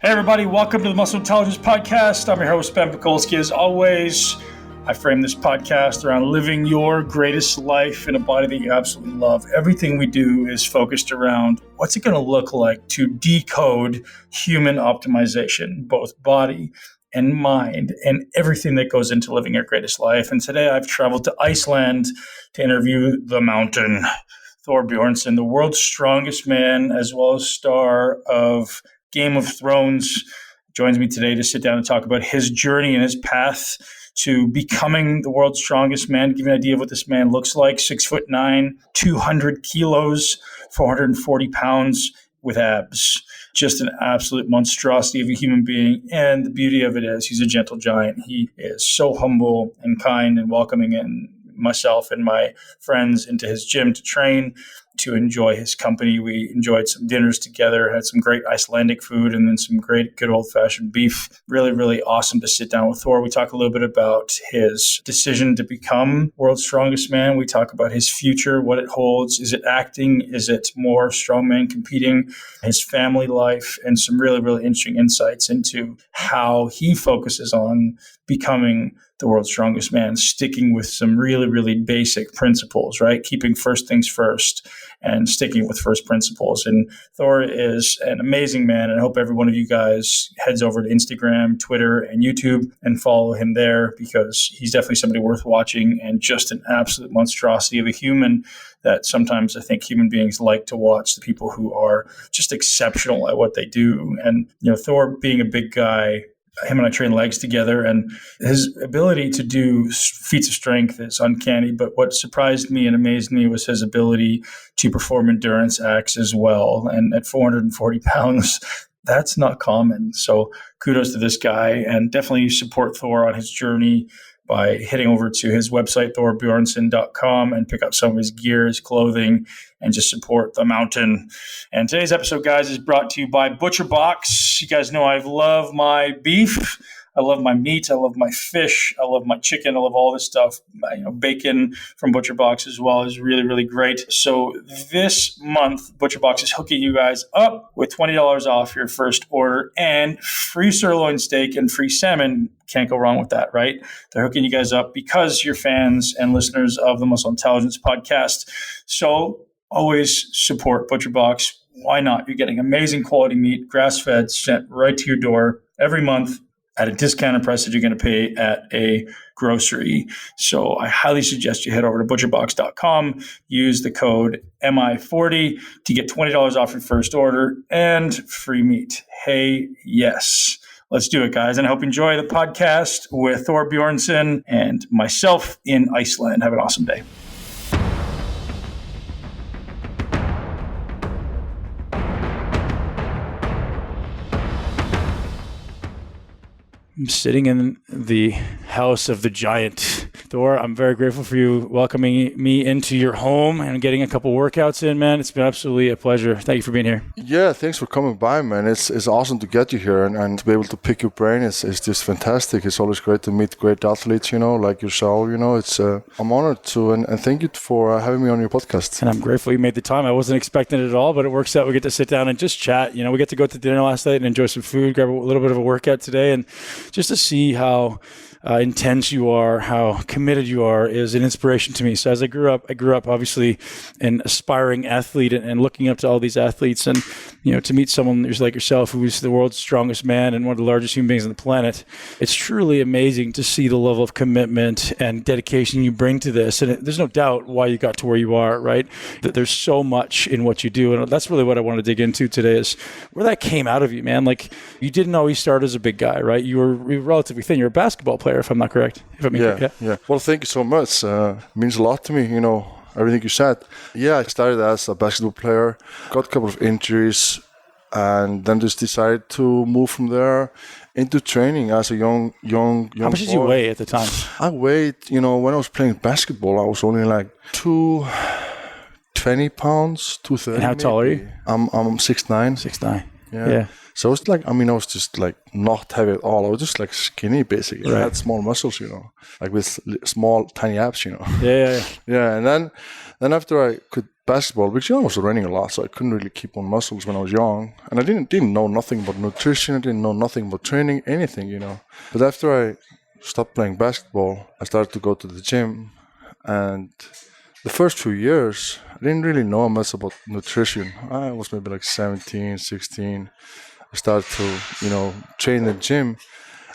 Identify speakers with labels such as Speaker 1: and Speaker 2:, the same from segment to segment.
Speaker 1: Hey everybody, welcome to the Muscle Intelligence Podcast. I'm your host, Ben Pekulski. As always, I frame this podcast around living your greatest life in a body that you absolutely love. Everything we do is focused around what's it going to look like to decode human optimization, both body and mind, and everything that goes into living your greatest life. And today I've traveled to Iceland to interview the mountain, Thor Bjornsson, the world's strongest man, as well as star of Game of Thrones, joins me today to sit down and talk about his journey and his path to becoming the world's strongest man. To give you an idea of what this man looks like: 6'9", 200 kilos, 440 pounds with abs. Just an absolute monstrosity of a human being. And the beauty of it is he's a gentle giant. He is so humble and kind and welcoming, and myself and my friends into his gym to train, to enjoy his company. We enjoyed some dinners together, had some great Icelandic food, and then some great good old-fashioned beef. Really, really awesome to sit down with Thor. We talk a little bit about his decision to become world's strongest man. We talk about his future, what it holds. Is it acting? Is it more strongman competing? His family life, and some really, really interesting insights into how he focuses on becoming the world's strongest man, sticking with some really, really basic principles, right? Keeping first things first and sticking with first principles. And Thor is an amazing man, and I hope every one of you guys heads over to Instagram, Twitter, and YouTube and follow him there, because he's definitely somebody worth watching and just an absolute monstrosity of a human that sometimes I think human beings like to watch, the people who are just exceptional at what they do. And, Thor being a big guy, him and I train legs together, and his ability to do feats of strength is uncanny. But what surprised me and amazed me was his ability to perform endurance acts as well. And at 440 pounds, that's not common. So kudos to this guy, and definitely support Thor on his journey by heading over to his website, thorbjornsson.com, and pick up some of his gear, his clothing, and just support the mountain. And today's episode, guys, is brought to you by ButcherBox. You guys know I love my beef. I love my meat. I love my fish. I love my chicken. I love all this stuff. Bacon from ButcherBox as well is really, really great. So this month, ButcherBox is hooking you guys up with $20 off your first order and free sirloin steak and free salmon. Can't go wrong with that, right? They're hooking you guys up because you're fans and listeners of the Muscle Intelligence Podcast. So always support ButcherBox. Why not? You're getting amazing quality meat, grass-fed, sent right to your door every month at a discounted price that you're going to pay at a grocery. So I highly suggest you head over to butcherbox.com, use the code MI40 to get $20 off your first order and free meat. Hey, yes. Let's do it, guys. And I hope you enjoy the podcast with Thor Bjornsson and myself in Iceland. Have an awesome day. I'm sitting in the house of the giant. Thor, I'm very grateful for you welcoming me into your home and getting a couple workouts in, man. It's been absolutely a pleasure. Thank you for being here.
Speaker 2: Yeah, thanks for coming by, man. It's awesome to get you here and to be able to pick your brain. It's just fantastic. It's always great to meet great athletes, like yourself. It's I'm honored to, and thank you for having me on your podcast.
Speaker 1: And I'm grateful you made the time. I wasn't expecting it at all, but it works out. We get to sit down and just chat. We get to go to dinner last night and enjoy some food, grab a little bit of a workout today, and just to see how intense you are, how committed you are, is an inspiration to me. So as I grew up obviously an aspiring athlete and looking up to all these athletes, and to meet someone who's like yourself, who is the world's strongest man and one of the largest human beings on the planet. It's truly amazing to see the level of commitment and dedication you bring to this. And there's no doubt why you got to where you are, right? That there's so much in what you do. And that's really what I want to dig into today, is where that came out of you, man. Like, you didn't always start as a big guy, right? You were relatively thin. You're a basketball player, if I'm not correct.
Speaker 2: Yeah. Well, thank you so much. It means a lot to me, everything you said. Yeah, I started as a basketball player, got a couple of injuries, and then just decided to move from there into training as a young
Speaker 1: How much did you weigh at the time?
Speaker 2: I weighed, when I was playing basketball, I was only like 220 pounds, 230.
Speaker 1: And how tall are you?
Speaker 2: I'm 6'9".
Speaker 1: 6'9".
Speaker 2: Yeah. So it's like, I was just like not heavy at all. I was just like skinny, basically. Right. I had small muscles, like with small, tiny abs,
Speaker 1: Yeah.
Speaker 2: Yeah, and then after I could basketball, because I was running a lot, so I couldn't really keep on muscles when I was young. And I didn't know nothing about nutrition, I didn't know nothing about training, anything. But after I stopped playing basketball, I started to go to the gym. And the first few years, I didn't really know much about nutrition. I was maybe like 17, 16. I started to, train in the gym.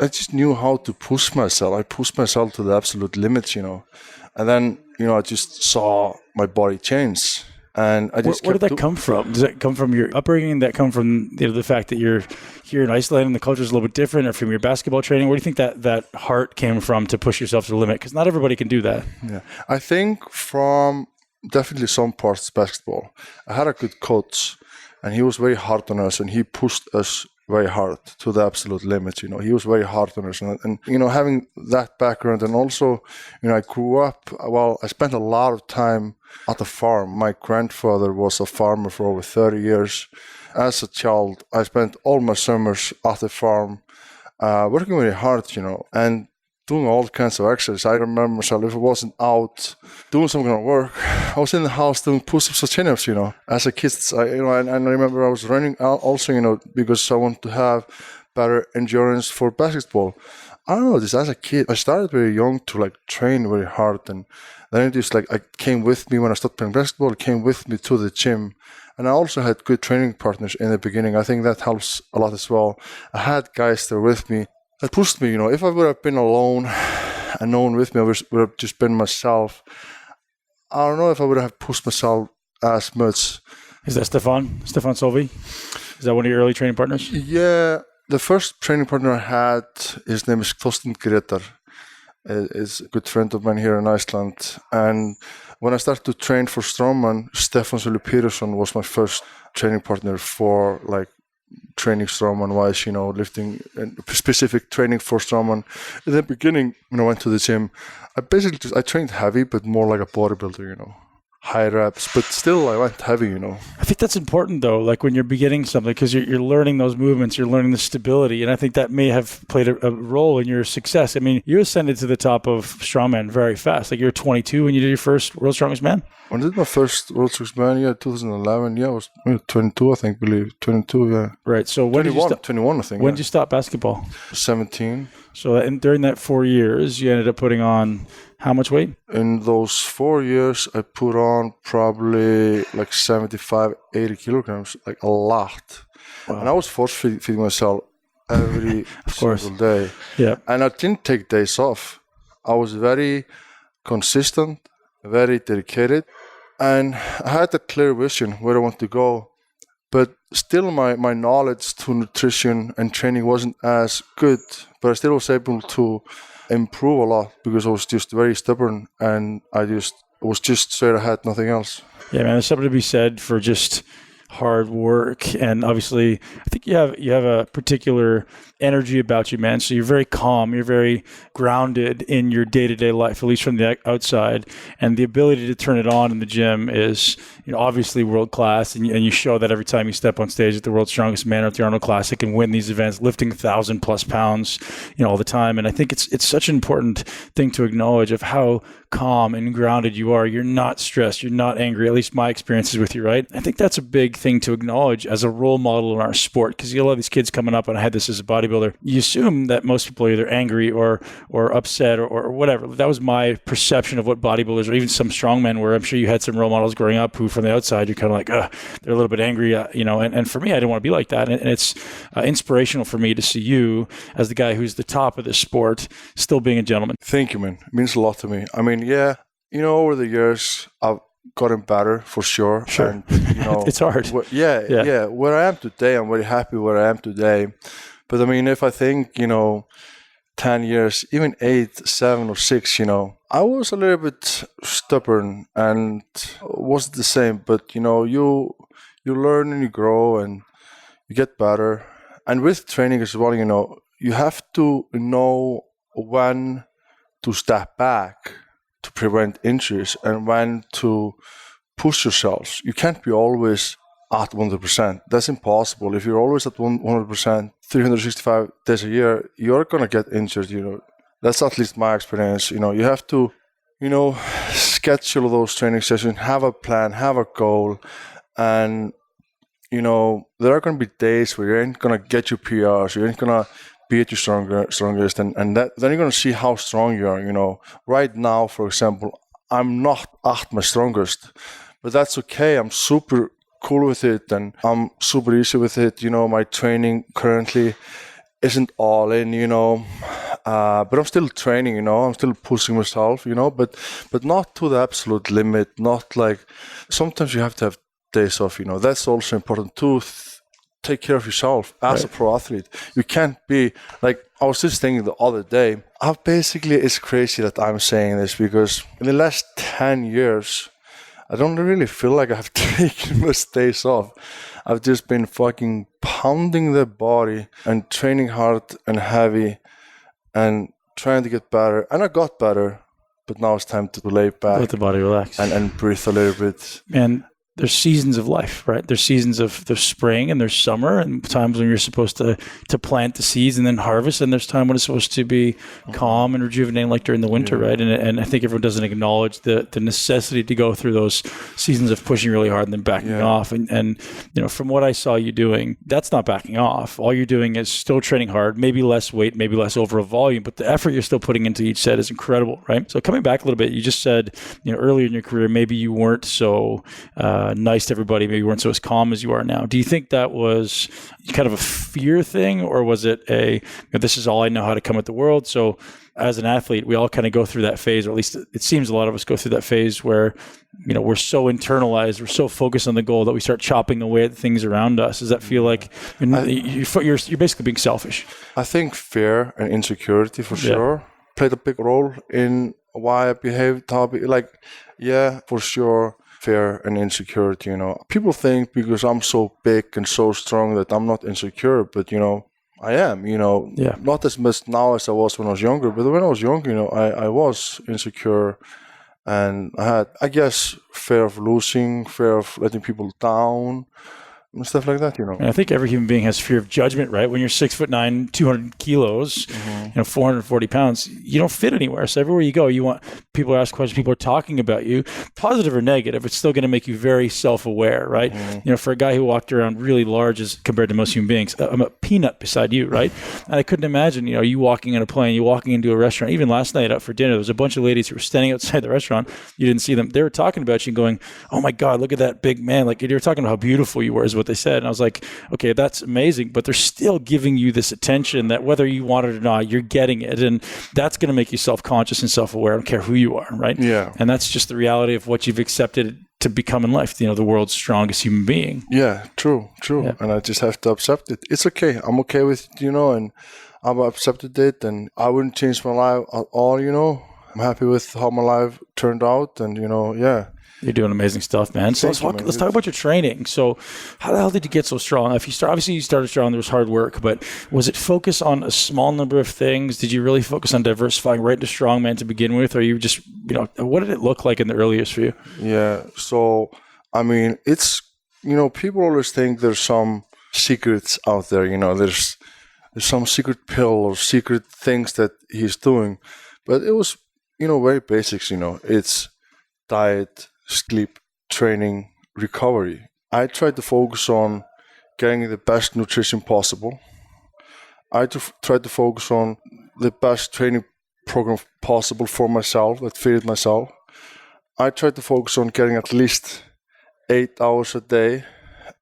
Speaker 2: I just knew how to push myself. I pushed myself to the absolute limits, And then, I just saw my body change. And I just
Speaker 1: Where did that come from? Does that come from your upbringing? That come from the fact that you're here in Iceland and the culture is a little bit different, or from your basketball training? Where do you think that heart came from to push yourself to the limit? Because not everybody can do that.
Speaker 2: Yeah, I think from definitely some parts of basketball. I had a good coach, and he was very hard on us, and he pushed us very hard to the absolute limits. He was very hard on us, and having that background, and also, I grew up. Well, I spent a lot of time at the farm. My grandfather was a farmer for over 30 years. As a child, I spent all my summers at the farm, working very hard, and doing all kinds of exercises. I remember myself, if I wasn't out doing some kind of work, I was in the house doing push-ups or chin-ups, as a kid. And I remember I was running out also, because I wanted to have better endurance for basketball. I don't know, this as a kid, I started very young to train very hard, and then it just I came with me when I started playing basketball, it came with me to the gym. And I also had good training partners in the beginning. I think that helps a lot as well. I had guys there with me that pushed me. If I would have been alone and no one with me, I would have just been myself. I don't know if I would have pushed myself as much.
Speaker 1: Is that Stefan Solvi? Is that one of your early training partners?
Speaker 2: Yeah, the first training partner I had, his name is Thor Bjornsson. Is a good friend of mine here in Iceland. And when I started to train for strongman, Thor Bjornsson was my first training partner for training strongman wise, lifting and specific training for strongman. In the beginning, when I went to the gym, I trained heavy, but more like a bodybuilder, high reps, but still I went heavy,
Speaker 1: I think that's important though, when you're beginning something, because you're learning those movements, you're learning the stability, and I think that may have played a role in your success. I mean, you ascended to the top of strongman very fast. You were 22 when you did your first World's Strongest Man?
Speaker 2: When I did my first World's Strongest Man, 2011, I was 22, I think, 22, yeah.
Speaker 1: Right, so when
Speaker 2: 21, I think.
Speaker 1: When did you stop basketball?
Speaker 2: 17.
Speaker 1: So during that 4 years, you ended up putting on how much weight?
Speaker 2: In those 4 years, I put on probably 75, 80 kilograms, a lot. Wow. And I was force-feeding myself every single day.
Speaker 1: Yeah.
Speaker 2: And I didn't take days off. I was very consistent, very dedicated, and I had a clear vision where I want to go. But still my knowledge to nutrition and training wasn't as good, but I still was able to improve a lot because I was just very stubborn, and I was just straight ahead, nothing else.
Speaker 1: Yeah, man, there's something to be said for just hard work, and obviously I think you have a particular energy about you, man. So you're very calm, you're very grounded in your day-to-day life, at least from the outside, and the ability to turn it on in the gym is obviously world class, and you show that every time you step on stage at the World's Strongest Man or at the Arnold Classic and win these events, lifting 1,000+ pounds all the time. And I think it's such an important thing to acknowledge of how calm and grounded you are. You're not stressed, you're not angry, at least my experiences with you, right? I think that's a big thing to acknowledge as a role model in our sport, because you have a lot of these kids coming up, and I had this as a bodybuilder. You assume that most people are either angry or upset or whatever. That was my perception of what bodybuilders or even some strongmen were. I'm sure you had some role models growing up who from the outside you're kind of they're a little bit angry, and for me, I didn't want to be like that. And it's inspirational for me to see you as the guy who's the top of this sport still being a gentleman.
Speaker 2: Thank you, man. It means a lot to me. I mean, yeah, over the years I've gotten better for sure.
Speaker 1: Sure.
Speaker 2: And,
Speaker 1: it's hard.
Speaker 2: Yeah. Where I am today, I'm very happy where I am today. But I mean, if I think, 10 years, even 8, 7 or 6, I was a little bit stubborn and wasn't the same. But, you learn and you grow and you get better. And with training as well, you have to know when to step back to prevent injuries and when to push yourselves. You can't be always at 100%. That's impossible. If you're always at 100%, 365 days a year, you're going to get injured, That's at least my experience. You have to schedule those training sessions, have a plan, have a goal, and there are going to be days where you ain't going to get your PRs, you ain't going to be at your strongest, and then you're going to see how strong you are. Right now, for example, I'm not at my strongest, but that's okay. I'm super cool with it, and I'm super easy with it. My training currently isn't all in, but I'm still training, I'm still pushing myself, but not to the absolute limit, not like, sometimes you have to have days off, that's also important to take care of yourself as a pro athlete. You can't be, like, I was just thinking the other day, it's crazy that I'm saying this, because in the last 10 years, I don't really feel like I've taken most days off. I've just been fucking pounding the body and training hard and heavy and trying to get better. And I got better, but now it's time to lay back.
Speaker 3: Let the body relax.
Speaker 2: And breathe a little bit.
Speaker 3: And there's seasons of life, right? There's seasons of the spring and there's summer, and times when you're supposed to plant the seeds and then harvest, and there's time when it's supposed to be calm and rejuvenating, like during the winter, right? And I think everyone doesn't acknowledge the necessity to go through those seasons of pushing really hard and then backing off. And from what I saw you doing, that's not backing off. All you're doing is still training hard, maybe less weight, maybe less overall volume, but the effort you're still putting into each set is incredible, right? So coming back a little bit, you just said, earlier in your career, maybe you weren't so nice to everybody, maybe you weren't so as calm as you are now. Do you think that was kind of a fear thing, or was it this is all I know how to come at the world? So as an athlete, we all kind of go through that phase, or at least it seems a lot of us go through that phase where, we're so internalized, we're so focused on the goal that we start chopping away at things around us. Does that feel like you're basically being selfish? I
Speaker 2: think fear and insecurity for sure played a big role in why I behaved, for sure. Fear and insecurity, People think because I'm so big and so strong that I'm not insecure, but, I am, not as much now as I was when I was younger, but when I was younger, I was insecure, and I had, I guess, fear of losing, fear of letting people down, and stuff like that,
Speaker 3: And I think every human being has fear of judgment, right? When you're 6'9", 200 kilos, 440 pounds, you don't fit anywhere. So everywhere you go, you want people to ask questions, people are talking about you, positive or negative. It's still going to make you very self-aware, right? For a guy who walked around really large as compared to most human beings, I'm a peanut beside you, right? And I couldn't imagine, you walking on a plane, you walking into a restaurant. Even last night out for dinner, there was a bunch of ladies who were standing outside the restaurant. You didn't see them. They were talking about you and going, "Oh my God, look at that big man!" Like, you were talking about how beautiful you were, is what they said. And I was like, okay, that's amazing, but they're still giving you this attention that whether you want it or not, you're getting it. And that's going to make you self-conscious and self-aware. I don't care who you are, right?
Speaker 2: Yeah.
Speaker 3: And that's just the reality of what you've accepted to become in life, the world's strongest human being.
Speaker 2: Yeah, true. Yeah. And I just have to accept it. It's okay. I'm okay with it, and I've accepted it, and I wouldn't change my life at all, I'm happy with how my life turned out, and,
Speaker 3: You're doing amazing stuff, man. So let's talk about your training. So how the hell did you get so strong? Obviously you started strong, there was hard work, but was it focus on a small number of things? Did you really focus on diversifying right into strongman to begin with? Or you just, what did it look like in the early years for you?
Speaker 2: Yeah. So, it's, people always think there's some secrets out there, there's some secret pill or secret things that he's doing, but it was, very basics, it's diet, sleep, training, recovery. I tried to focus on getting the best nutrition possible. I tried to focus on the best training program possible for myself that fitted myself. I tried to focus on getting at least 8 hours a day,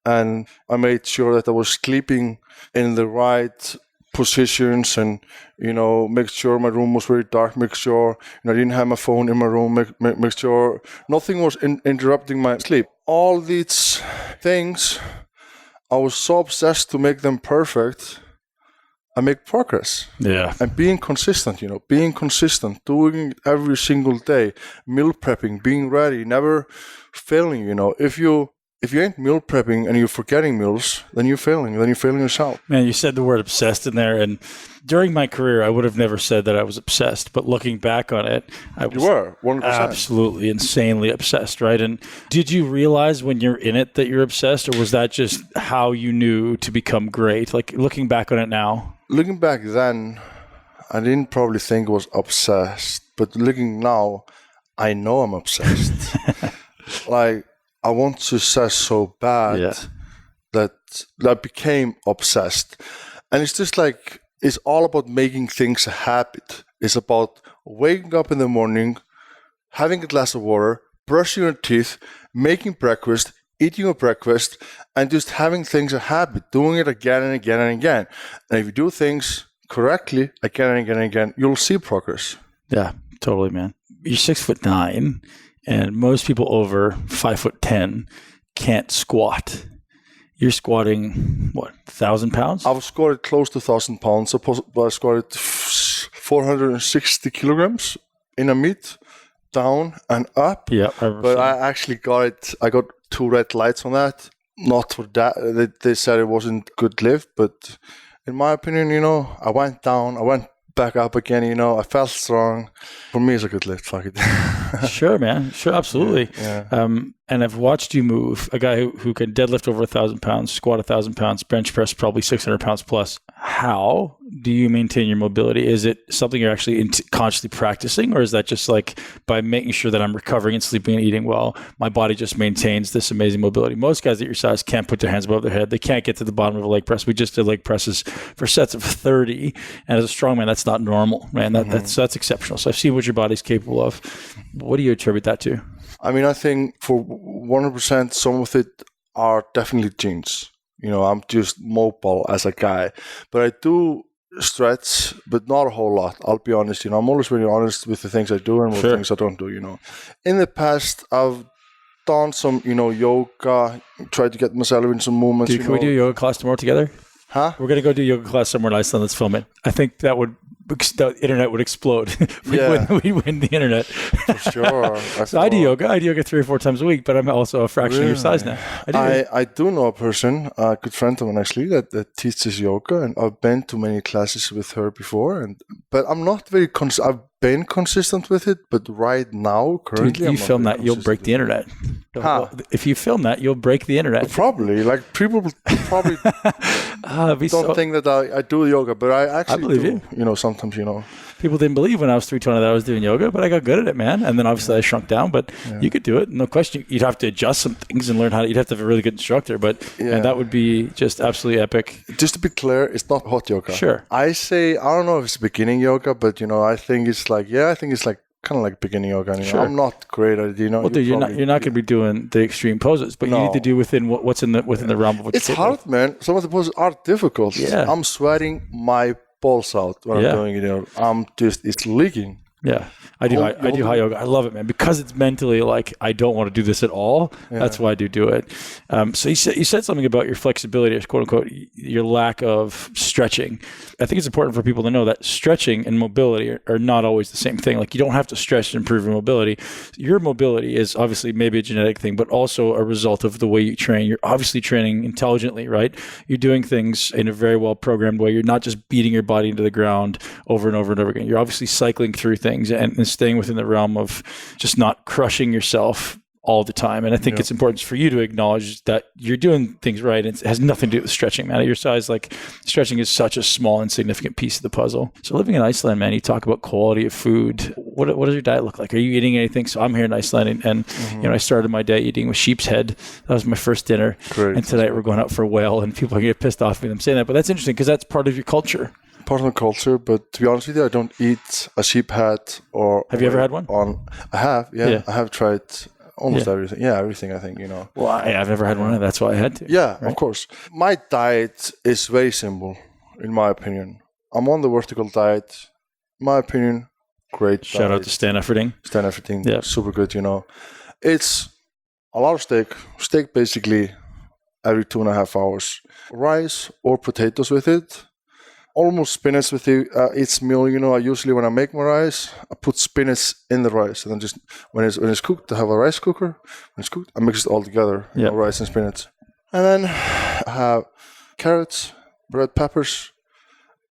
Speaker 2: and I made sure that I was sleeping in the right positions, and make sure my room was very dark, make sure I didn't have my phone in my room, make sure nothing was interrupting my sleep. All these things, I was so obsessed to make them perfect. I make progress.
Speaker 3: Yeah.
Speaker 2: And being consistent, doing it every single day, meal prepping, being ready, never failing, If you ain't meal prepping and you're forgetting meals, then you're failing yourself.
Speaker 3: Man, you said the word obsessed in there. And during my career, I would have never said that I was obsessed. But looking back on it, I was
Speaker 2: 100%.
Speaker 3: absolutely insanely obsessed, right? And did you realize when you're in it that you're obsessed, or was that just how you knew to become great? Like, looking back on it now?
Speaker 2: Looking back then, I didn't probably think I was obsessed. But looking now, I know I'm obsessed. Like, I want success so bad that I became obsessed. And it's just like, it's all about making things a habit. It's about waking up in the morning, having a glass of water, brushing your teeth, making breakfast, eating your breakfast, and just having things a habit, doing it again and again and again. And if you do things correctly again and again and again, you'll see progress.
Speaker 3: Yeah, totally, man. You're 6'9", and most people over 5'10" can't squat. You're squatting, what, 1,000 pounds?
Speaker 2: I've squatted close to 1,000 pounds. I squatted 460 kilograms in a meet, down and up.
Speaker 3: Yeah,
Speaker 2: but I actually got it. I got 2 red lights on that. Not for that. They said it wasn't good lift, but in my opinion, I went down. I went back up again. I felt strong. For me, it's a good lift. Fuck it.
Speaker 3: Sure, man. Sure, absolutely.
Speaker 2: Yeah.
Speaker 3: And I've watched you move, a guy who can deadlift over 1,000 pounds, squat 1,000 pounds, bench press probably 600 pounds plus. How do you maintain your mobility? Is it something you're actually consciously practicing, or is that just like by making sure that I'm recovering and sleeping and eating well, my body just maintains this amazing mobility? Most guys at your size can't put their hands above their head. They can't get to the bottom of a leg press. We just did leg presses for sets of 30. And as a strongman, that's not normal, man. That's exceptional. So I've seen what your body's capable of. What do you attribute that to?
Speaker 2: I mean, I think for 100%, some of it are definitely genes. I'm just mobile as a guy. But I do stretch, but not a whole lot. I'll be honest. I'm always very honest with the things I do and with things I don't do, In the past, I've done some, yoga, tried to get myself in some movements.
Speaker 3: Can we do a yoga class tomorrow together?
Speaker 2: Huh?
Speaker 3: We're going to go do yoga class somewhere in Iceland. Let's film it. I think the internet would explode. We win the internet.
Speaker 2: For sure.
Speaker 3: So I do yoga. 3 or 4 times a week, but I'm also a fraction of your size now.
Speaker 2: I do know a person, a good friend of mine actually, that teaches yoga, and I've been to many classes with her before. But I'm not very I've been consistent with it, but right now, currently,
Speaker 3: dude, you film that, you'll break the internet. If you film that, you'll break the internet.
Speaker 2: Probably. Like, people probably don't think that I do yoga, but I actually
Speaker 3: believe
Speaker 2: do. Sometimes,
Speaker 3: People didn't believe when I was 320 that I was doing yoga, but I got good at it, man. And then obviously I shrunk down, but you could do it. No question. You'd have to adjust some things and learn you'd have to have a really good instructor, and that would be just absolutely epic.
Speaker 2: Just to be clear, it's not hot yoga.
Speaker 3: Sure.
Speaker 2: I don't know if it's beginning yoga, but I think it's like kind of like beginning yoga.
Speaker 3: Sure.
Speaker 2: I'm not great at it.
Speaker 3: Well, dude, you're not going to be doing the extreme poses, but you need to do within within the realm of what
Speaker 2: it's hard, man. Some of the poses are difficult.
Speaker 3: Yeah.
Speaker 2: I'm sweating my balls out when I'm doing it. It's leaking.
Speaker 3: Yeah. I do high yoga. I love it, man, because it's mentally like, I don't want to do this at all. Yeah. That's why I do it. So you said something about your flexibility, or quote unquote, your lack of stretching. I think it's important for people to know that stretching and mobility are not always the same thing. Like, you don't have to stretch to improve your mobility. Your mobility is obviously maybe a genetic thing, but also a result of the way you train. You're obviously training intelligently, right? You're doing things in a very well programmed way. You're not just beating your body into the ground over and over and over again. You're obviously cycling through things and staying within the realm of just not crushing yourself all the time. And I think it's important for you to acknowledge that you're doing things right. And it has nothing to do with stretching, man. At your size, like, stretching is such a small, insignificant piece of the puzzle. So living in Iceland, man, you talk about quality of food. What does your diet look like? Are you eating anything? So I'm here in Iceland, and I started my day eating with sheep's head. That was my first dinner.
Speaker 2: Great.
Speaker 3: And tonight we're going out for whale, and people are going to get pissed off with me saying that. But that's interesting because that's part of your culture.
Speaker 2: Part of the culture, but to be honest with you, I don't eat a sheep head or...
Speaker 3: Have you ever had one?
Speaker 2: I have, yeah. I have tried almost everything. Yeah, everything, I think,
Speaker 3: Well, I've never had one, and that's why I had to.
Speaker 2: Yeah, right? Of course. My diet is very simple, in my opinion. I'm on the vertical diet. In my opinion, great diet.
Speaker 3: Shout out to Stan Efforting.
Speaker 2: Yeah. Super good, It's a lot of steak. Steak basically every 2.5 hours. Rice or potatoes with it. Almost spinach with each meal. I usually, when I make my rice, I put spinach in the rice, and then just when it's cooked, I have a rice cooker. When it's cooked, I mix it all together, rice and spinach, and then I have carrots, red peppers,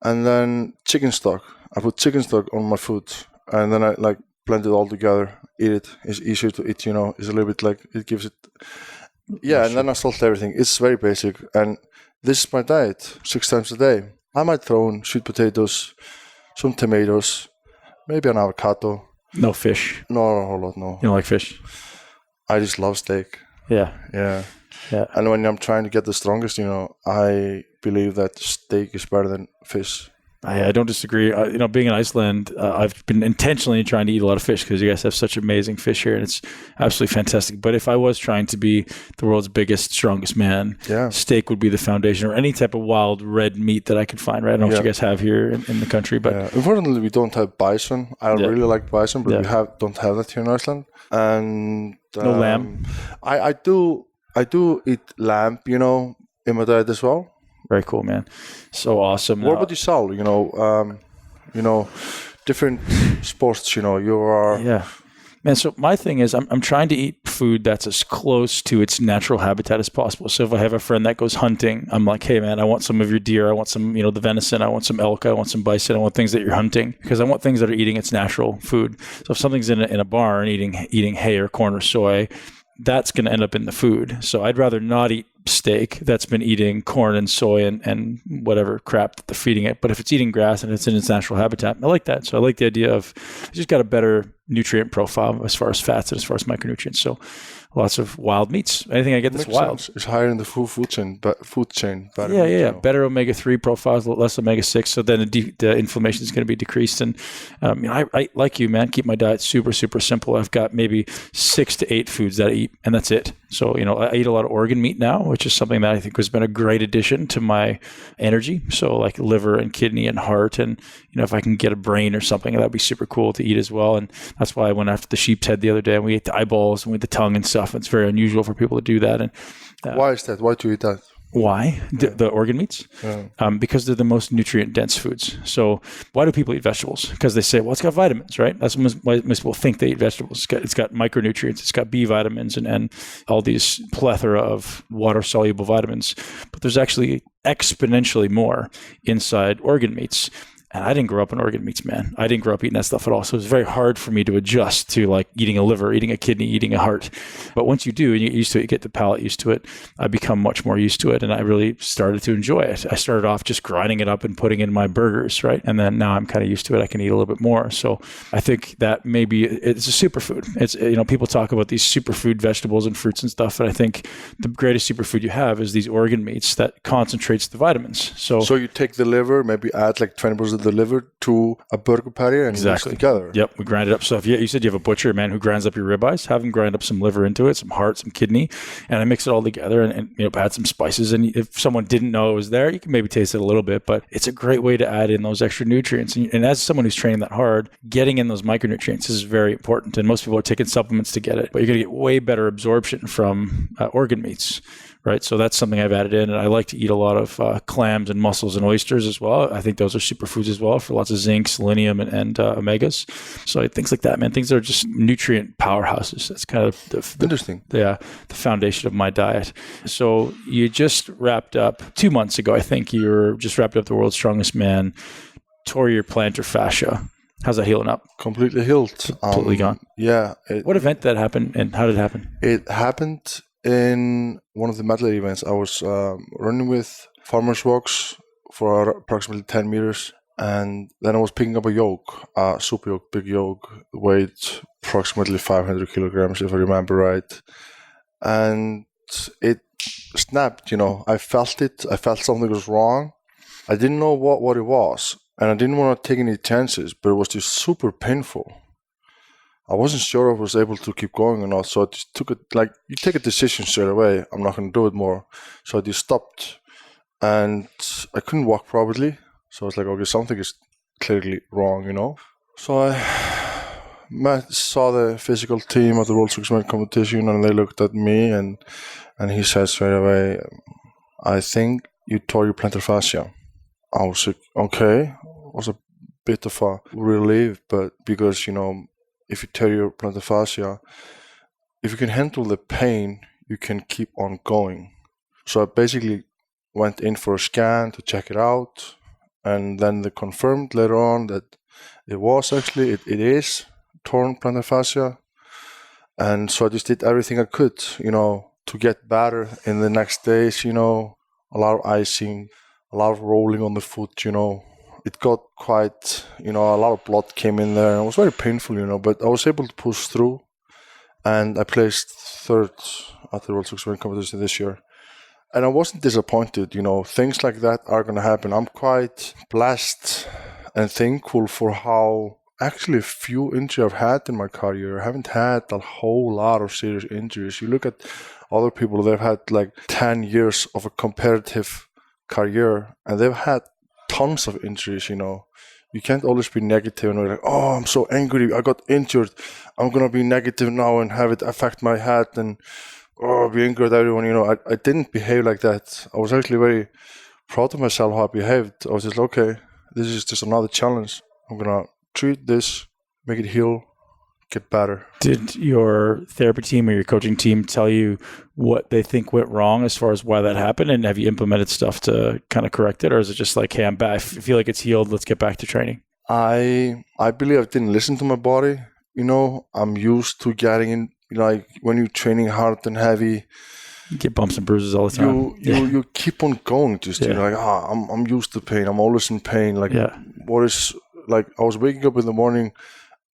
Speaker 2: and then chicken stock. I put chicken stock on my food, and then I blend it all together. Eat it. It's easier to eat. It's a little bit like it gives it. Yeah, and then I salt everything. It's very basic, and this is my diet 6 times a day. I might throw in sweet potatoes, some tomatoes, maybe an avocado.
Speaker 3: No fish.
Speaker 2: No, a whole lot, no.
Speaker 3: You don't like fish?
Speaker 2: I just love steak.
Speaker 3: Yeah.
Speaker 2: Yeah.
Speaker 3: Yeah.
Speaker 2: And when I'm trying to get the strongest, I believe that steak is better than fish.
Speaker 3: I don't disagree. Being in Iceland, I've been intentionally trying to eat a lot of fish because you guys have such amazing fish here, and it's absolutely fantastic. But if I was trying to be the world's biggest, strongest man, steak would be the foundation, or any type of wild red meat that I could find. Right? I don't know what you guys have here in the country, but
Speaker 2: unfortunately, we don't have bison. I really like bison, but we don't have that here in Iceland. And
Speaker 3: no lamb.
Speaker 2: I do eat lamb, in my diet as well.
Speaker 3: Very cool, man. So awesome.
Speaker 2: What about you, Saul? Different sports, you are...
Speaker 3: Yeah. Man, so my thing is I'm trying to eat food that's as close to its natural habitat as possible. So if I have a friend that goes hunting, I'm like, hey, man, I want some of your deer. I want some, the venison. I want some elk. I want some bison. I want things that you're hunting because I want things that are eating its natural food. So if something's in a barn eating hay or corn or soy, that's going to end up in the food. So I'd rather not eat steak that's been eating corn and soy and whatever crap that they're feeding it. But if it's eating grass and it's in its natural habitat, I like that. So I like the idea of it's just got a better nutrient profile as far as fats and as far as micronutrients. So lots of wild meats. Anything I get that's wild.
Speaker 2: Sense. It's higher in the food chain.
Speaker 3: Yeah. Better omega-3 profiles, less omega-6. So then the inflammation is going to be decreased. And I like you, man, keep my diet super, super simple. I've got maybe 6 to 8 foods that I eat, and that's it. So, I eat a lot of organ meat now, which is something that I think has been a great addition to my energy. So like liver and kidney and heart. And, if I can get a brain or something, that'd be super cool to eat as well. And that's why I went after the sheep's head the other day and we ate the eyeballs and we ate the tongue and stuff. It's very unusual for people to do that. And
Speaker 2: why is that? Why do you eat that?
Speaker 3: Why? The organ meats? Because they're the most nutrient-dense foods. So why do people eat vegetables? Because they say, well, it's got vitamins, right? That's why most people think they eat vegetables. It's got micronutrients. It's got B vitamins and all these plethora of water-soluble vitamins. But there's actually exponentially more inside organ meats. And I didn't grow up on organ meats, man. I didn't grow up eating that stuff at all. So it was very hard for me to adjust to like eating a liver, eating a kidney, eating a heart. But once you do, and you get used to it, you get the palate used to it, I become much more used to it. And I really started to enjoy it. I started off just grinding it up and putting it in my burgers, right? And then now I'm kind of used to it. I can eat a little bit more. So I think that maybe it's a superfood. It's, people talk about these superfood vegetables and fruits and stuff. And I think the greatest superfood you have is these organ meats that concentrates the vitamins. So
Speaker 2: you take the liver, maybe add like 20% of the liver to a burger patty and mix together.
Speaker 3: Yep, we grind it up. So if you said you have a butcher, man, who grinds up your ribeyes, have him grind up some liver into it, some heart, some kidney, and I mix it all together and add some spices. And if someone didn't know it was there, you can maybe taste it a little bit, but it's a great way to add in those extra nutrients. And as someone who's training that hard, getting in those micronutrients is very important. And most people are taking supplements to get it, but you're going to get way better absorption from organ meats. Right. So that's something I've added in. And I like to eat a lot of clams and mussels and oysters as well. I think those are superfoods as well for lots of zinc, selenium, and omegas. So things like that, man. Things that are just nutrient powerhouses. That's kind of
Speaker 2: interesting.
Speaker 3: The foundation of my diet. So you just wrapped up 2 months ago, I think you just wrapped up the world's strongest man, tore your plantar fascia. How's that healing up?
Speaker 2: Completely healed.
Speaker 3: Completely gone.
Speaker 2: Yeah.
Speaker 3: What event that happened and how did it happen?
Speaker 2: It happened in one of the medley events. I was running with farmers walks for approximately 10 meters, and then I was picking up a yoke, a super yoke, big yoke, weighed approximately 500 kilograms if I remember right, and it snapped. I felt it. I felt something was wrong. I didn't know what it was, and I didn't want to take any chances, but it was just super painful. I wasn't sure if I was able to keep going or not, so I just took it, like, you take a decision straight away, I'm not going to do it more. So I just stopped, and I couldn't walk properly, so I was like, okay, something is clearly wrong, So I saw the physical team at the World Strongest competition, and they looked at me, and he said straight away, I think you tore your plantar fascia. I was like, okay, it was a bit of a relief, but because, if you tear your plantar fascia, if you can handle the pain, you can keep on going. So I basically went in for a scan to check it out, and then they confirmed later on that it is torn plantar fascia. And so I just did everything I could, to get better in the next days, a lot of icing, a lot of rolling on the foot, it got quite, a lot of blood came in there. It was very painful, but I was able to push through. And I placed third at the World Swimming competition this year. And I wasn't disappointed, things like that are going to happen. I'm quite blessed and thankful for how actually few injuries I've had in my career. I haven't had a whole lot of serious injuries. You look at other people, they've had like 10 years of a competitive career and they've had tons of injuries, You can't always be negative and be like, oh, I'm so angry, I got injured. I'm going to be negative now and have it affect my head and be angry at everyone. I didn't behave like that. I was actually very proud of myself how I behaved. I was just okay, this is just another challenge. I'm going to treat this, make it heal, get better.
Speaker 3: Did your therapy team or your coaching team tell you what they think went wrong as far as why that happened? And have you implemented stuff to kind of correct it? Or is it just like, hey, I'm back, I feel like it's healed, let's get back to training?
Speaker 2: I believe I didn't listen to my body. I'm used to getting in, like when you're training hard and heavy,
Speaker 3: you get bumps and bruises all the time.
Speaker 2: You keep on going, just like, I'm used to pain. I'm always in pain. Like, what is, like, I was waking up in the morning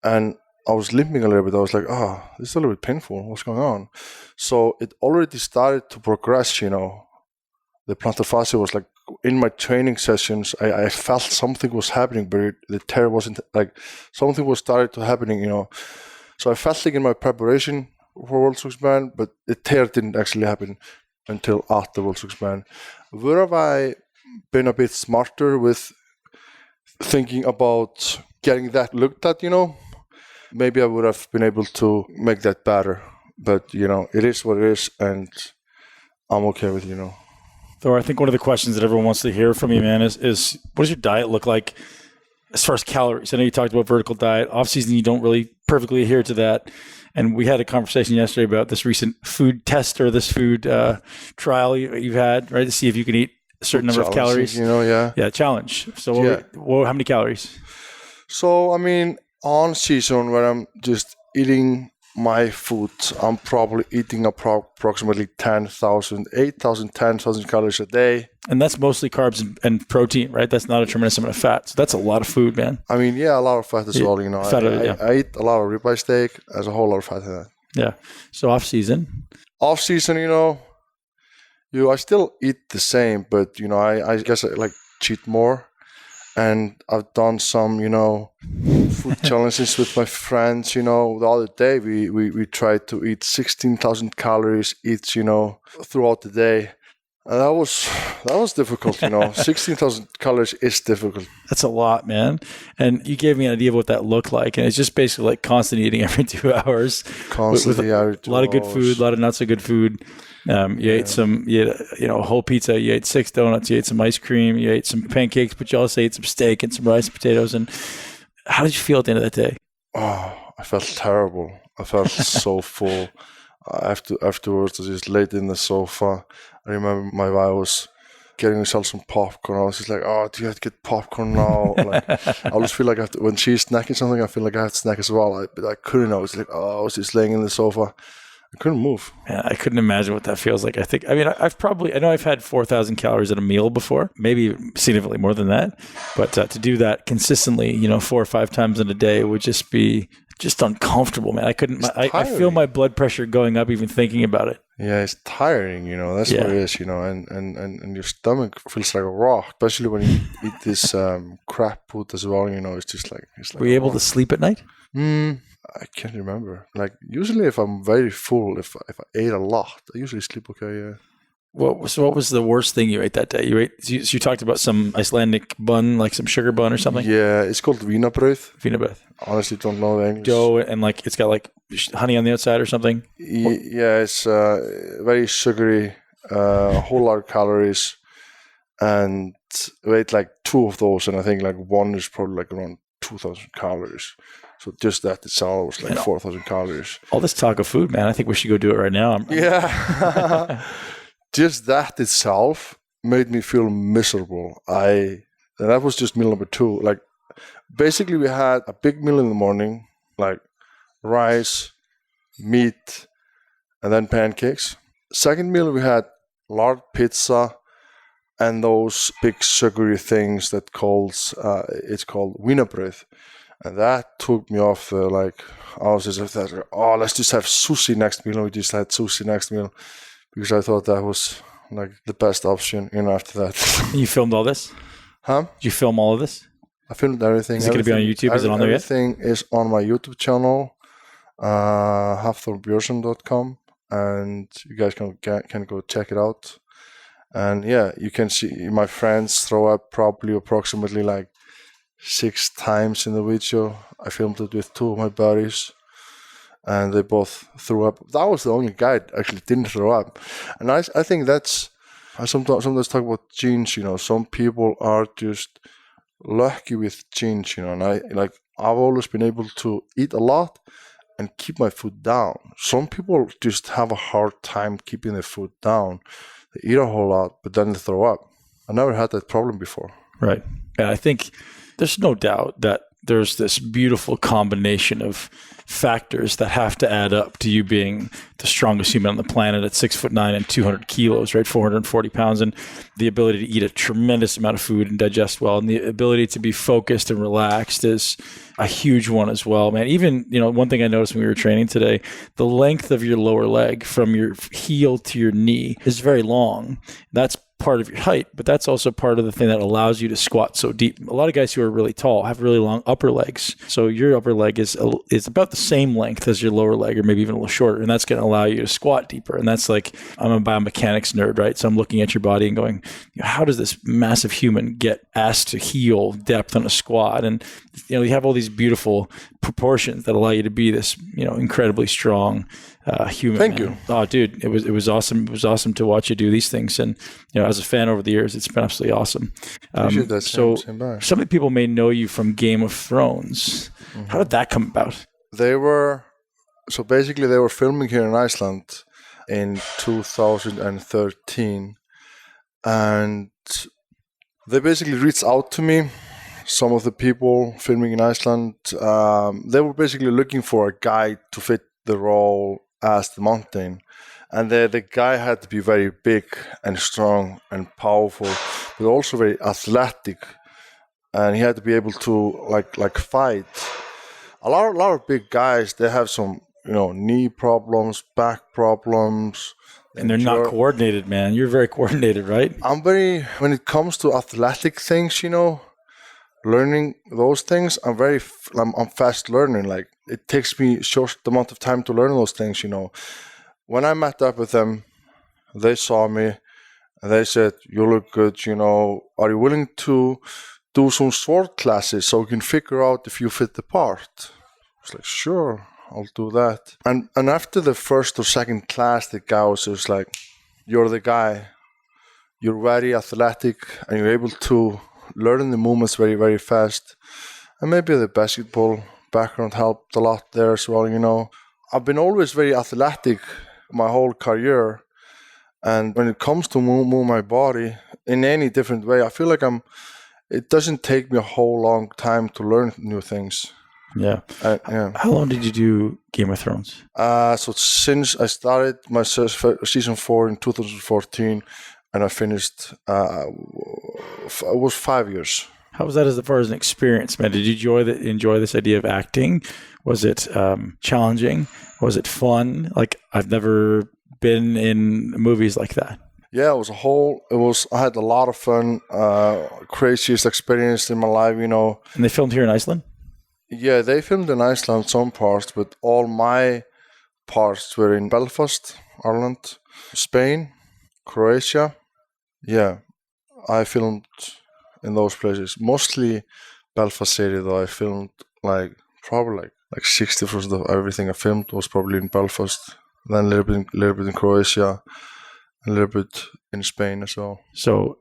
Speaker 2: and I was limping a little bit. I was like, this is a little bit painful. What's going on? So it already started to progress, The plantar fascia was like, in my training sessions, I felt something was happening, but the tear wasn't, like, something was started to happening, So I felt like in my preparation for World Swimming, but the tear didn't actually happen until after World Swimming. Where have I been a bit smarter with thinking about getting that looked at, Maybe I would have been able to make that better. But, it is what it is, and I'm okay with,
Speaker 3: Thor, I think one of the questions that everyone wants to hear from you, man, is what does your diet look like as far as calories? I know you talked about vertical diet. Off-season, you don't really perfectly adhere to that. And we had a conversation yesterday about this recent food test or this food trial you've had, right, to see if you can eat a certain number of calories. Yeah, challenge. So how many calories?
Speaker 2: So, on season where I'm just eating my food, I'm probably eating approximately 10,000 calories a day.
Speaker 3: And that's mostly carbs and protein, right? That's not a tremendous amount of fat. So that's a lot of food, man.
Speaker 2: A lot of fat as well. I eat a lot of ribeye steak. There's a whole lot of fat in that.
Speaker 3: Yeah. So off season,
Speaker 2: I still eat the same, but I guess I like cheat more. And I've done some, food challenges with my friends. The other day we tried to eat 16,000 calories each, throughout the day. And that was difficult, 16,000 calories is difficult.
Speaker 3: That's a lot, man. And you gave me an idea of what that looked like. And it's just basically like constant eating every 2 hours.
Speaker 2: Constantly every 2 hours.
Speaker 3: A lot of good food, a lot of not so good food. You ate a whole pizza, you ate 6 donuts, you ate some ice cream, you ate some pancakes, but you also ate some steak and some rice and potatoes. And how did you feel at the end of that day?
Speaker 2: Oh, I felt terrible. I felt so full. Afterwards, I just laid in the sofa. I remember my wife was getting herself some popcorn. I was just like, do you have to get popcorn now? Like, I always feel like when she's snacking something, I feel like I have to snack as well. But I couldn't. I was like, I was just laying in the sofa. I couldn't move.
Speaker 3: Yeah, I couldn't imagine what that feels like. I know I've had 4,000 calories at a meal before, maybe significantly more than that. But to do that consistently, 4 or 5 times in a day would just be uncomfortable, man. I couldn't. I feel my blood pressure going up even thinking about it.
Speaker 2: Yeah, it's tiring. That's what it is. And your stomach feels like a rock, especially when you eat this crap food as well. It's just like.
Speaker 3: Were you able to sleep at night?
Speaker 2: I can't remember. Like, usually if I'm very full, if I ate a lot, I usually sleep okay, yeah.
Speaker 3: What was the worst thing you ate that day? You talked about some Icelandic bun, like some sugar bun or something?
Speaker 2: Yeah, it's called wienerbrauð.
Speaker 3: Wienerbrauð.
Speaker 2: Honestly, don't know the English.
Speaker 3: Dough, and like it's got like honey on the outside or something?
Speaker 2: Yeah, it's very sugary, a whole lot of calories. And I ate like 2 of those, and I think like one is probably like around 2,000 calories. So just that itself was like 4,000 calories.
Speaker 3: All this talk of food, man. I think we should go do it right now.
Speaker 2: Yeah. Just that itself made me feel miserable. And that was just meal number 2. Like, basically we had a big meal in the morning, like rice, meat, and then pancakes. Second meal we had large pizza and those big sugary things that it's called wienerbröd. And that took me off like, I was just like, oh, let's just have sushi next meal. And we just had sushi next meal because I thought that was like the best option, after that.
Speaker 3: You filmed all this?
Speaker 2: Huh?
Speaker 3: Did you film all of this?
Speaker 2: I filmed everything.
Speaker 3: Is it going to be on YouTube? Is it on there yet?
Speaker 2: Everything is on my YouTube channel, HafthorBjornsson.com, and you guys can go check it out. And yeah, you can see my friends throw up probably approximately like 6 times in the video. I filmed it with 2 of my buddies, and they both threw up. That was the only guy that actually didn't throw up. And I think that's, I sometimes talk about genes, some people are just lucky with genes, and I've always been able to eat a lot and keep my food down. Some people just have a hard time keeping their food down. They eat a whole lot, but then they throw up. I never had that problem before.
Speaker 3: Right. And I think there's no doubt that there's this beautiful combination of factors that have to add up to you being the strongest human on the planet at 6'9" and 200 kilos, right? 440 pounds, and the ability to eat a tremendous amount of food and digest well, and the ability to be focused and relaxed is a huge one as well, man. Even, one thing I noticed when we were training today, the length of your lower leg from your heel to your knee is very long. That's part of your height, but that's also part of the thing that allows you to squat so deep. A lot of guys who are really tall have really long upper legs. So your upper leg is about the same length as your lower leg, or maybe even a little shorter. And that's going to allow you to squat deeper. And that's like, I'm a biomechanics nerd, right? So I'm looking at your body and going, how does this massive human get ass to heel depth on a squat? And, you have all these beautiful proportions that allow you to be this, incredibly strong human.
Speaker 2: Thank
Speaker 3: man.
Speaker 2: you.
Speaker 3: Oh, dude, it was awesome. It was awesome to watch you do these things. And, as a fan over the years, it's been absolutely awesome. So some people may know you from Game of Thrones. Mm-hmm. How did that come about?
Speaker 2: They were filming here in Iceland in 2013, and they basically reached out to me. Some of the people filming in Iceland, they were basically looking for a guy to fit the role as the mountain. And the guy had to be very big and strong and powerful, but also very athletic. And he had to be able to like fight. A lot of big guys, they have some knee problems, back problems,
Speaker 3: and they're not coordinated, man. You're very coordinated, right?
Speaker 2: When it comes to athletic things, learning those things, I'm fast learning. Like, it takes me a short amount of time to learn those things. When I met up with them, they saw me and they said, "You look good, are you willing to do some sword classes so we can figure out if you fit the part?" I was like, "Sure, I'll do that." And after the first or second class, the guy was just like, "You're the guy. You're very athletic and you're able to learn the movements very, very fast." And maybe the basketball background helped a lot there as well, I've been always very athletic my whole career, and when it comes to move my body in any different way, I feel like it doesn't take me a whole long time to learn new things.
Speaker 3: Yeah. How long did you do Game of Thrones?
Speaker 2: So since I started my season 4 in 2014, and I finished, it was 5 years.
Speaker 3: How was that as far as an experience, man? Did you enjoy this idea of acting? Was it challenging? Was it fun? Like, I've never been in movies like that.
Speaker 2: Yeah, I had a lot of fun, craziest experience in my life,
Speaker 3: And they filmed here in Iceland?
Speaker 2: Yeah, they filmed in Iceland, some parts, but all my parts were in Belfast, Ireland, Spain, Croatia. Yeah, I filmed in those places. Mostly Belfast city, though. I filmed probably 60% of everything I filmed was probably in Belfast. Then a little bit in Croatia, a little bit in Spain as well.
Speaker 3: So,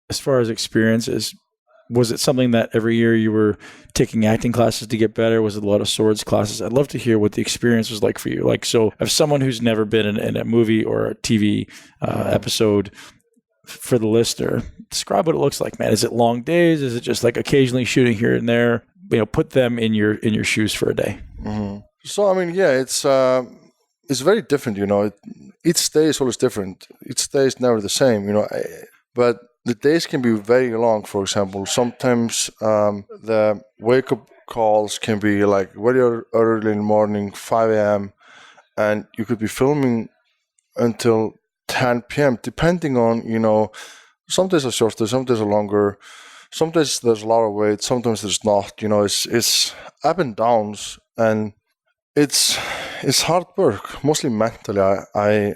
Speaker 3: as far as experiences, was it something that every year you were taking acting classes to get better? Was it a lot of swords classes? I'd love to hear what the experience was like for you. So, as someone who's never been in a movie or a TV episode, for the listener, describe what it looks like, man. Is it long days? Is it just like occasionally shooting here and there? Put them in your shoes for a day.
Speaker 2: Mm-hmm. So, it's very different, each day is always different. Each day is never the same, but the days can be very long. For example, sometimes the wake up calls can be like very early in the morning, 5 a.m., and you could be filming until 10 p.m. depending on, some days are shorter, some days are longer, some days there's a lot of weight, sometimes there's not. It's up and downs, and it's hard work, mostly mentally. I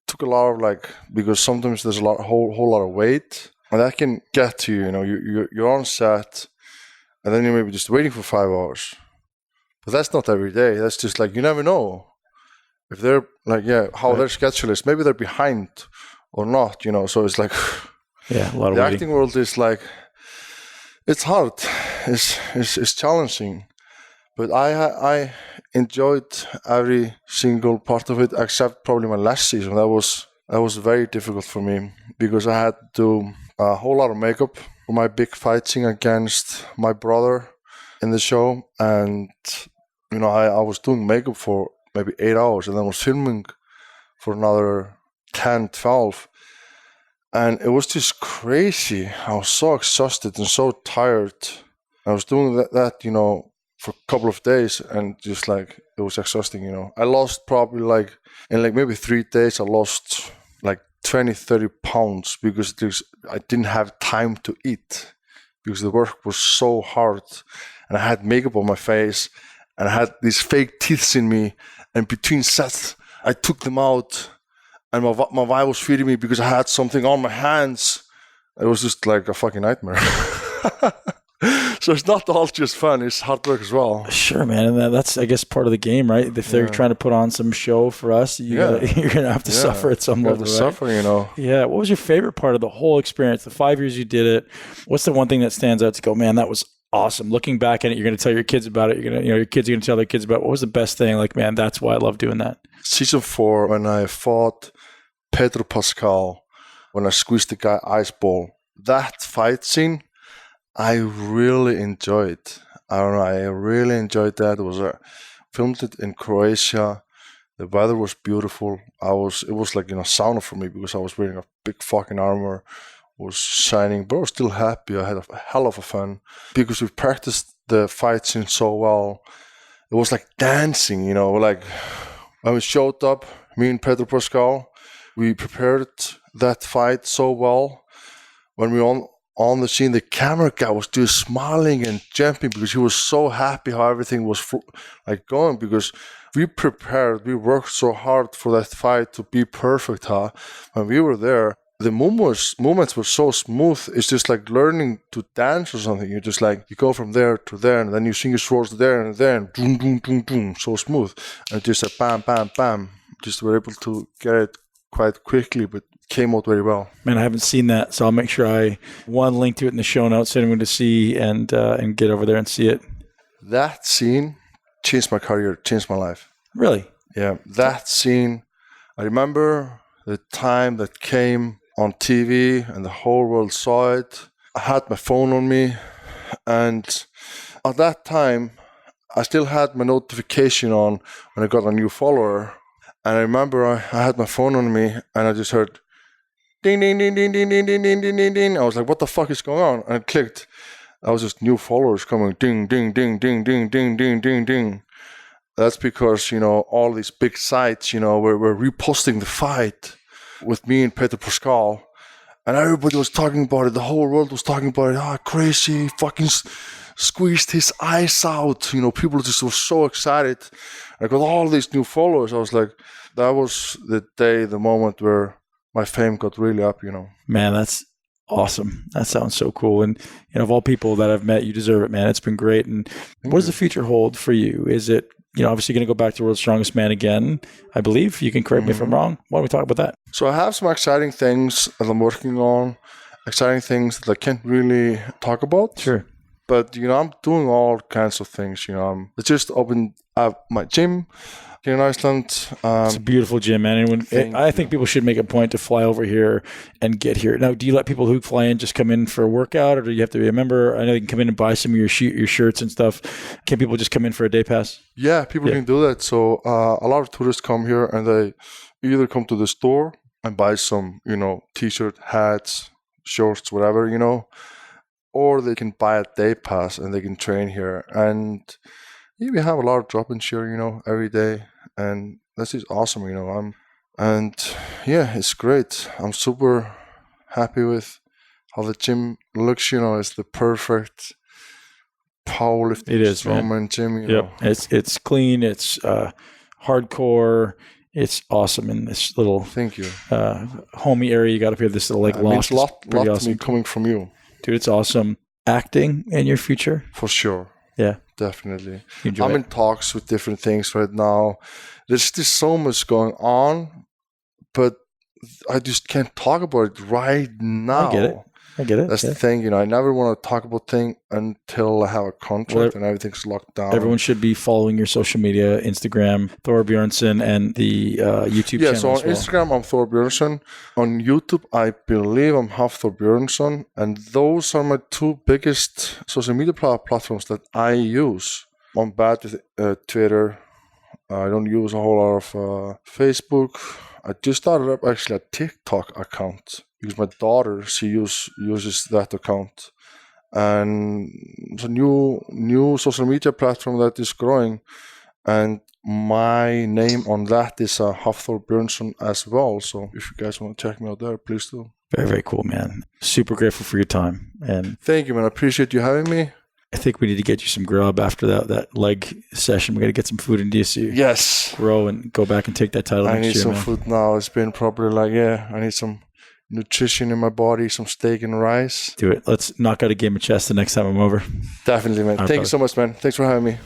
Speaker 2: took a lot of because sometimes there's a whole lot of weight, and that can get to you. You're on set, and then you're maybe just waiting for 5 hours. But that's not every day. That's just you never know if they're how their schedule is. Maybe they're behind or not. So it's
Speaker 3: a lot of
Speaker 2: the
Speaker 3: waiting.
Speaker 2: acting world is it's hard. It's challenging. But I enjoyed every single part of it, except probably my last season. That was very difficult for me because I had to do a whole lot of makeup for my big fight scene against my brother in the show, and I was doing makeup for maybe 8 hours, and then was filming for another 10, 12, and it was just crazy. I was so exhausted and so tired. I was doing that for a couple of days, and just it was exhausting. I lost probably in maybe 3 days I lost 20, 30 pounds because I didn't have time to eat because the work was so hard, and I had makeup on my face, and I had these fake teeth in me, and between sets I took them out, and my wife was feeding me because I had something on my hands. It was just a fucking nightmare. So it's not all just fun, it's hard work as well.
Speaker 3: Sure, man. And that's, I guess, part of the game, right? If they're trying to put on some show for us, you're going to have to suffer at some level, right?
Speaker 2: Suffer,
Speaker 3: Yeah. What was your favorite part of the whole experience? The 5 years you did it, what's the one thing that stands out to go, man, that was awesome? Looking back at it, you're going to tell your kids about it. You're going to, your kids are going to tell their kids about it. What was the best thing? Man, that's why I love doing that.
Speaker 2: Season 4, when I fought Pedro Pascal, when I squeezed the guy ice ball, that fight scene, I really enjoyed. I really enjoyed that. It was filmed it in Croatia. The weather was beautiful. It was like sauna for me because I was wearing a big fucking armor. It was shining, but I was still happy. I had a hell of a fun because we practiced the fight scene so well. It was like dancing, when we showed up, me and Pedro Pascal, we prepared that fight so well. When we were on the scene, the camera guy was just smiling and jumping because he was so happy how everything was going, because we worked so hard for that fight to be perfect. When we were there, the movements were so smooth. It's just like learning to dance or something. You're just you go from there to there, and then you sing your swords there and there, and boom, boom, boom, boom, so smooth. And just bam, bam, bam. Just were able to get it quite quickly, but came out very well.
Speaker 3: Man, I haven't seen that, so I'll make sure I link to it in the show notes so anyone to see and get over there and see it.
Speaker 2: That scene changed my career, changed my life.
Speaker 3: Really?
Speaker 2: Yeah, that scene. I remember the time that came on TV and the whole world saw it. I had my phone on me, and at that time, I still had my notification on when I got a new follower. And I remember I had my phone on me, and I just heard ding, ding, ding, ding, ding, ding, ding, ding, ding, ding, ding. I was like, what the fuck is going on? And I clicked. I was just new followers coming, ding, ding, ding, ding, ding, ding, ding, ding, ding. That's because, all these big sites, were reposting the fight with me and Pedro Pascal. And everybody was talking about it. The whole world was talking about it. Crazy, fucking squeezed his eyes out. People just were so excited. I got all these new followers. I was like, that was the moment where my fame got really up,
Speaker 3: Man, that's awesome. That sounds so cool. And of all people that I've met, you deserve it, man. It's been great. And what does the future hold for you? Is it, obviously going to go back to World's Strongest Man again, I believe. You can correct me if I'm wrong. Why don't we talk about that? So
Speaker 2: I have some exciting things that I'm working on, exciting things that I can't really talk about.
Speaker 3: Sure.
Speaker 2: But, I'm doing all kinds of things. I just opened up my gym here in Iceland.
Speaker 3: It's a beautiful gym, man. I think people should make a point to fly over here and get here. Now, do you let people who fly in just come in for a workout, or do you have to be a member? I know you can come in and buy some of your shirts and stuff. Can people just come in for a day pass?
Speaker 2: Yeah, people can do that. So a lot of tourists come here, and they either come to the store and buy some, T-shirt, hats, shorts, whatever, or they can buy a day pass and they can train here. And we have a lot of drop-ins here, every day, and this is awesome, it's great. I'm super happy with how the gym looks. It's the perfect powerlifting strongman gym.
Speaker 3: It's clean. It's hardcore. It's awesome in this little homey area you got up here. This little loft.
Speaker 2: Means a lot to me coming from you,
Speaker 3: dude. It's awesome. Acting in your future
Speaker 2: for sure.
Speaker 3: Yeah,
Speaker 2: definitely. I'm in talks with different things right now. There's just so much going on, but I just can't talk about it right now.
Speaker 3: I get it.
Speaker 2: That's the thing, I never want to talk about things until I have a contract and everything's locked down.
Speaker 3: Everyone should be following your social media, Instagram, Thor Bjornsson, and the YouTube channel. Yeah,
Speaker 2: so on Instagram, I'm Thor Bjornsson. On YouTube, I believe I'm Hafthor Bjornsson. And those are my two biggest social media platforms that I use. I'm bad with Twitter. I don't use a whole lot of Facebook. I just started up actually a TikTok account because my daughter, she uses that account. And it's a new social media platform that is growing. And my name on that is Hafthor Bjornsson as well. So if you guys want to check me out there, please do.
Speaker 3: Very, very cool, man. Super grateful for your time. And
Speaker 2: thank you, man. I appreciate you having me.
Speaker 3: I think we need to get you some grub after that leg session. We got to get some food into you so you grow and go back and take that title
Speaker 2: next year.
Speaker 3: I need
Speaker 2: some food now. It's been probably I need some nutrition in my body, some steak and rice.
Speaker 3: Do it. Let's knock out a game of chess the next time I'm over.
Speaker 2: Definitely, man. Thank you so much, man. Thanks for having me.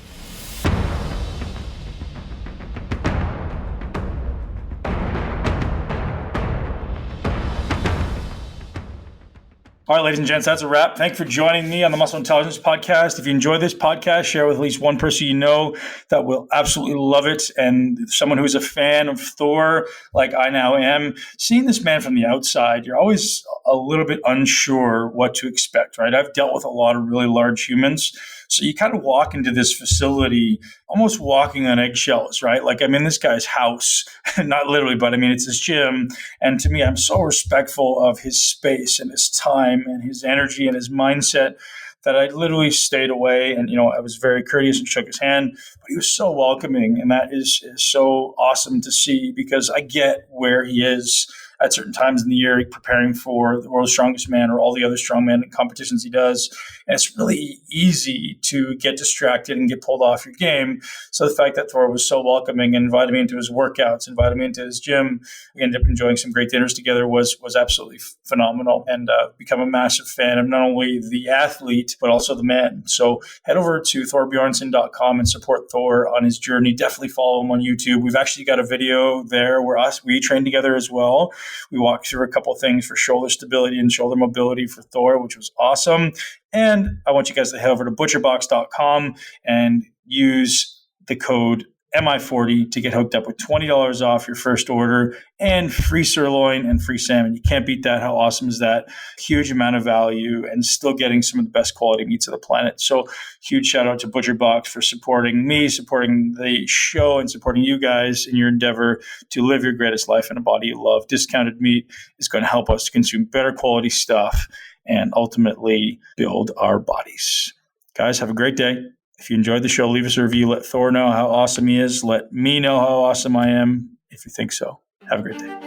Speaker 1: All right, ladies and gents, that's a wrap. Thank you for joining me on the Muscle Intelligence Podcast. If you enjoyed this podcast, share with at least one person you know that will absolutely love it. And someone who's a fan of Thor, like I now am, seeing this man from the outside, you're always a little bit unsure what to expect, right? I've dealt with a lot of really large humans. So you kind of walk into this facility almost walking on eggshells, right? Like I'm in this guy's house, not literally, but I mean, it's his gym. And to me, I'm so respectful of his space and his time and his energy and his mindset that I literally stayed away. And, I was very courteous and shook his hand, but he was so welcoming. And that is so awesome to see because I get where he is at certain times in the year, preparing for the World's Strongest Man or all the other strongman competitions he does. And it's really easy to get distracted and get pulled off your game. So the fact that Thor was so welcoming and invited me into his workouts, invited me into his gym, we ended up enjoying some great dinners together was absolutely phenomenal. And become a massive fan of not only the athlete, but also the man. So head over to thorbjornsson.com and support Thor on his journey. Definitely follow him on YouTube. We've actually got a video there where we train together as well. We walked through a couple of things for shoulder stability and shoulder mobility for Thor, which was awesome. And I want you guys to head over to butcherbox.com and use the code MI40 to get hooked up with $20 off your first order and free sirloin and free salmon. You can't beat that. How awesome is that? Huge amount of value and still getting some of the best quality meats of the planet. So huge shout out to ButcherBox for supporting me, supporting the show, and supporting you guys in your endeavor to live your greatest life in a body you love. Discounted meat is going to help us to consume better quality stuff and ultimately build our bodies. Guys, have a great day. If you enjoyed the show, leave us a review. Let Thor know how awesome he is. Let me know how awesome I am if you think so. Have a great day.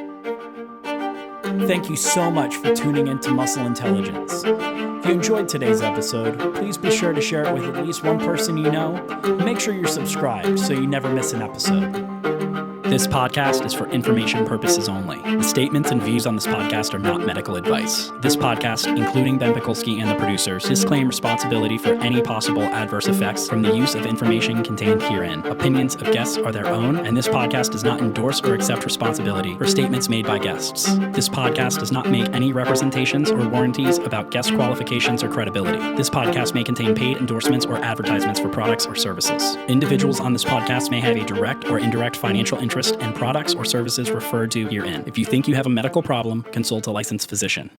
Speaker 4: Thank you so much for tuning into Muscle Intelligence. If you enjoyed today's episode, please be sure to share it with at least one person you know. Make sure you're subscribed so you never miss an episode. This podcast is for information purposes only. The statements and views on this podcast are not medical advice. This podcast, including Ben Pekulski and the producers, disclaim responsibility for any possible adverse effects from the use of information contained herein. Opinions of guests are their own, and this podcast does not endorse or accept responsibility for statements made by guests. This podcast does not make any representations or warranties about guest qualifications or credibility. This podcast may contain paid endorsements or advertisements for products or services. Individuals on this podcast may have a direct or indirect financial interest in products or services referred to herein. If you think you have a medical problem, consult a licensed physician.